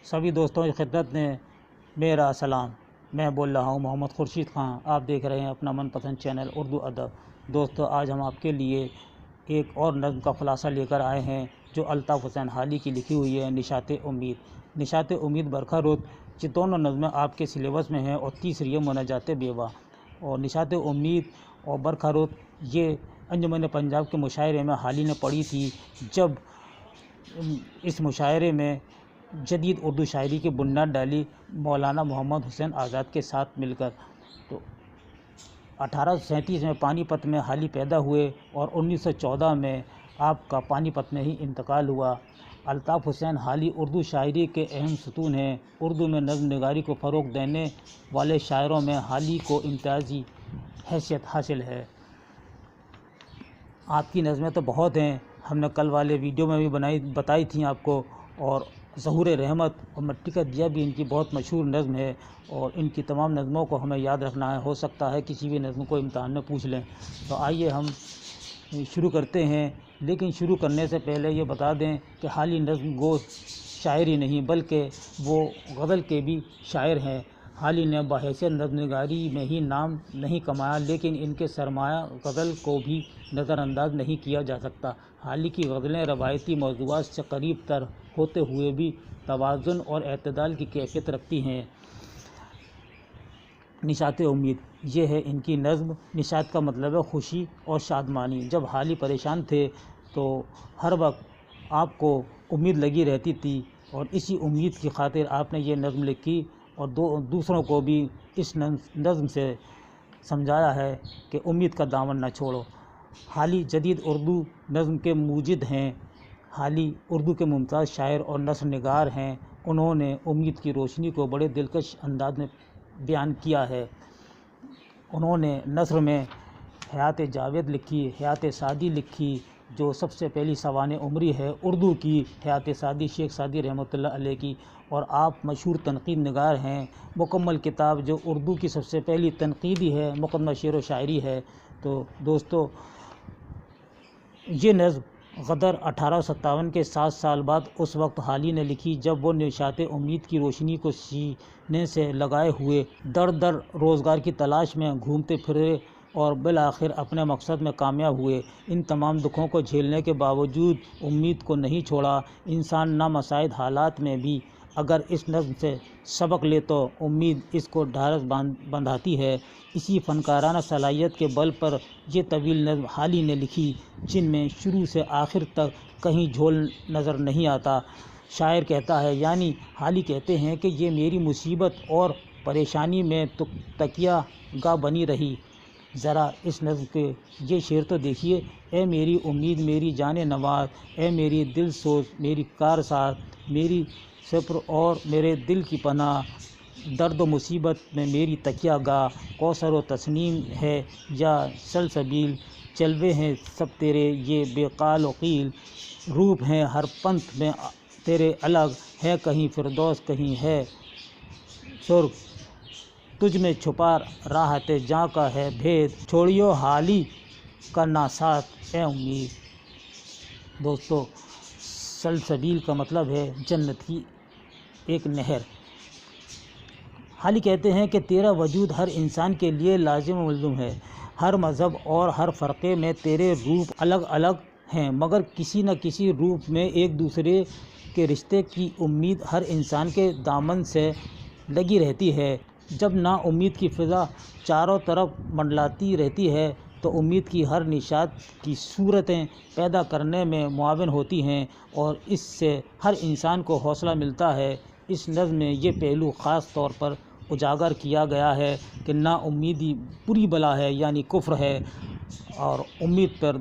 سبھی دوستوں کی خدمت میں میرا سلام۔ میں بول رہا ہوں محمد خورشید خان۔ آپ دیکھ رہے ہیں اپنا من پسند چینل اردو ادب۔ دوستو، آج ہم آپ کے لیے ایک اور نظم کا خلاصہ لے کر آئے ہیں جو الطاف حسین حالی کی لکھی ہوئی ہے، نشاط امید۔ نشاط امید برکھا رود، یہ دونوں نظمیں آپ کے سلیبس میں ہیں، اور تیسری ہے مناجات بیوہ۔ اور نشاط امید اور برکھا رود یہ انجمن پنجاب کے مشاعرے میں حالی نے پڑھی تھی، جب اس مشاعرے میں جدید اردو شاعری کی بنیاد ڈالی مولانا محمد حسین آزاد کے ساتھ مل کر۔ تو 1837 میں پانی پت میں حالی پیدا ہوئے اور 1914 میں آپ کا پانی پت میں ہی انتقال ہوا۔ الطاف حسین حالی اردو شاعری کے اہم ستون ہیں۔ اردو میں نظم نگاری کو فروغ دینے والے شاعروں میں حالی کو امتیازی حیثیت حاصل ہے۔ آپ کی نظمیں تو بہت ہیں، ہم نے کل والے ویڈیو میں بھی بتائی تھیں آپ کو، اور ظہور رحمت اور مٹی کا دیا بھی ان کی بہت مشہور نظم ہے، اور ان کی تمام نظموں کو ہمیں یاد رکھنا ہے۔ ہو سکتا ہے کسی بھی نظم کو امتحان میں پوچھ لیں۔ تو آئیے ہم شروع کرتے ہیں، لیکن شروع کرنے سے پہلے یہ بتا دیں کہ حالی نظم گو شاعر ہی نہیں بلکہ وہ غزل کے بھی شاعر ہیں۔ حالی نے بحیثیت نظم نگاری میں ہی نام نہیں کمایا، لیکن ان کے سرمایہ غزل کو بھی نظر انداز نہیں کیا جا سکتا۔ حالی کی غزلیں روایتی موضوعات سے قریب تر ہوتے ہوئے بھی توازن اور اعتدال کی کیفیت رکھتی ہیں۔ نشاط امید، یہ ہے ان کی نظم۔ نشاط کا مطلب ہے خوشی اور شادمانی۔ جب حالی پریشان تھے تو ہر وقت آپ کو امید لگی رہتی تھی، اور اسی امید کی خاطر آپ نے یہ نظم لکھی، اور دوسروں کو بھی اس نظم سے سمجھایا ہے کہ امید کا دامن نہ چھوڑو۔ حالی جدید اردو نظم کے موجد ہیں۔ حالی اردو کے ممتاز شاعر اور نثر نگار ہیں۔ انہوں نے امید کی روشنی کو بڑے دلکش انداز میں بیان کیا ہے۔ انہوں نے نثر میں حیات جاوید لکھی، حیات سعدی لکھی، جو سب سے پہلی سوانح عمری ہے اردو کی، حیات سعدی شیخ سعدی رحمۃ اللہ علیہ کی، اور آپ مشہور تنقید نگار ہیں۔ مکمل کتاب جو اردو کی سب سے پہلی تنقیدی ہے، مقدمہ شعر و شاعری ہے۔ تو دوستو، یہ نظم غدر 1857 کے 7 سال بعد اس وقت حالی نے لکھی جب وہ نشاط امید کی روشنی کو سینے سے لگائے ہوئے در در روزگار کی تلاش میں گھومتے پھرے، اور بالآخر اپنے مقصد میں کامیاب ہوئے۔ ان تمام دکھوں کو جھیلنے کے باوجود امید کو نہیں چھوڑا۔ انسان نامساعد حالات میں بھی اگر اس نظم سے سبق لے تو امید اس کو ڈھارس بندھاتی ہے۔ اسی فنکارانہ صلاحیت کے بل پر یہ طویل نظم حالی نے لکھی، جن میں شروع سے آخر تک کہیں جھول نظر نہیں آتا۔ شاعر کہتا ہے، یعنی حالی کہتے ہیں کہ یہ میری مصیبت اور پریشانی میں تکیہ گاہ بنی رہی۔ ذرا اس نظم کے یہ شعر تو دیکھیے: اے میری امید میری جان نواز، اے میری دل سوز میری کار ساز، میری صبر اور میرے دل کی پناہ، درد و مصیبت میں میری تکیہ گاہ، کوثر و تسنیم ہے یا سلسبیل، جلوے ہیں سب تیرے یہ بے قال و قیل، روپ ہیں ہر پنتھ میں تیرے الگ، ہے کہیں فردوس کہیں ہے سرگ، تجھ میں چھپا راحت جاں کا ہے بھید، چھوڑیو حالی کا نہ ساتھ اے امید۔ دوستو، سلسبیل کا مطلب ہے جنت کی ایک نہر۔ حالی کہتے ہیں کہ تیرا وجود ہر انسان کے لیے لازم و ملزوم ہے۔ ہر مذہب اور ہر فرقے میں تیرے روپ الگ الگ ہیں، مگر کسی نہ کسی روپ میں ایک دوسرے کے رشتے کی امید ہر انسان کے دامن سے لگی رہتی ہے۔ جب نا امید کی فضا چاروں طرف منڈلاتی رہتی ہے تو امید کی ہر نشاط کی صورتیں پیدا کرنے میں معاون ہوتی ہیں، اور اس سے ہر انسان کو حوصلہ ملتا ہے۔ اس نظم میں یہ پہلو خاص طور پر اجاگر کیا گیا ہے کہ نا امیدی بری بلا ہے، یعنی کفر ہے، اور امید پر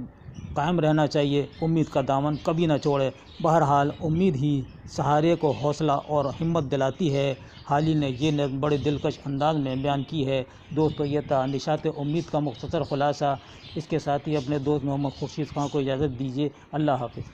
قائم رہنا چاہیے، امید کا دامن کبھی نہ چھوڑے۔ بہرحال امید ہی سہارے کو حوصلہ اور ہمت دلاتی ہے۔ حالی نے یہ نظم بڑے دلکش انداز میں بیان کی ہے۔ دوستو، یہ تھا نشاط امید کا مختصر خلاصہ۔ اس کے ساتھ ہی اپنے دوست محمد خورشید خان کو اجازت دیجیے۔ اللہ حافظ۔